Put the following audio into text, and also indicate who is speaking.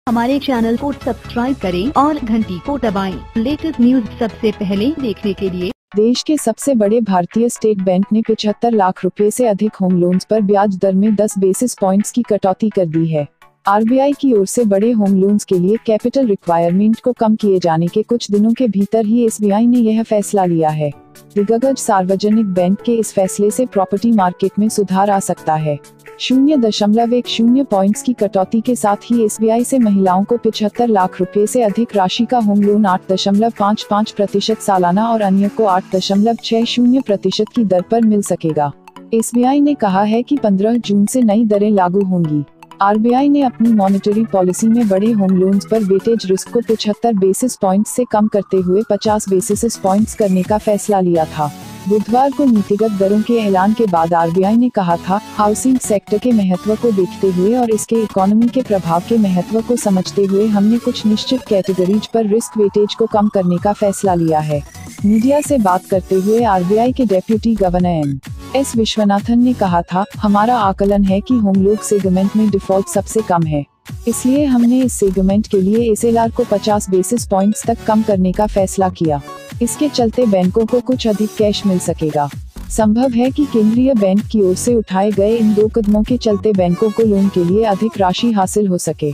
Speaker 1: हमारे चैनल को सब्सक्राइब करें और घंटी को दबाएं। लेटेस्ट न्यूज सबसे पहले देखने के लिए।
Speaker 2: देश के सबसे बड़े भारतीय स्टेट बैंक ने 75 लाख रुपए से अधिक होम लोन्स पर ब्याज दर में 10 बेसिस पॉइंट्स की कटौती कर दी है। आरबीआई की ओर से बड़े होम लोन्स के लिए कैपिटल रिक्वायरमेंट को कम किए जाने के कुछ दिनों के भीतर ही एसबीआई ने यह फैसला लिया है। दिग्गज सार्वजनिक बैंक के इस फैसले से प्रॉपर्टी मार्केट में सुधार आ सकता है। 0.10 पॉइंट्स की कटौती के साथ ही एसबीआई से महिलाओं को 75 लाख रुपए से अधिक राशि का होम लोन 8.55% सालाना और अन्य को 8.60% की दर पर मिल सकेगा। एसबीआई ने कहा है कि 15 जून से नई दरें लागू होंगी। आरबीआई ने अपनी मॉनेटरी पॉलिसी में बड़े होम लोन्स पर वेटेज रिस्क को 75 बेसिस पॉइंट्स से कम करते हुए 50 बेसिस पॉइंट्स करने का फैसला लिया था। बुधवार को नीतिगत दरों के ऐलान के बाद आरबीआई ने कहा था, हाउसिंग सेक्टर के महत्व को देखते हुए और इसके इकोनॉमी के प्रभाव के महत्व को समझते हुए हमने कुछ निश्चित कैटेगरीज पर रिस्क वेटेज को कम करने का फैसला लिया है। मीडिया से बात करते हुए आरबीआई के डेप्यूटी गवर्नर एस विश्वनाथन ने कहा था, हमारा आकलन है कि होम लोन सेगमेंट में डिफॉल्ट सबसे कम है, इसलिए हमने इस सेगमेंट के लिए एसएलआर को 50 बेसिस पॉइंट्स तक कम करने का फैसला किया। इसके चलते बैंकों को कुछ अधिक कैश मिल सकेगा। संभव है कि केंद्रीय बैंक की ओर से उठाए गए इन 2 कदमों के चलते बैंकों को लोन के लिए अधिक राशि हासिल हो सके।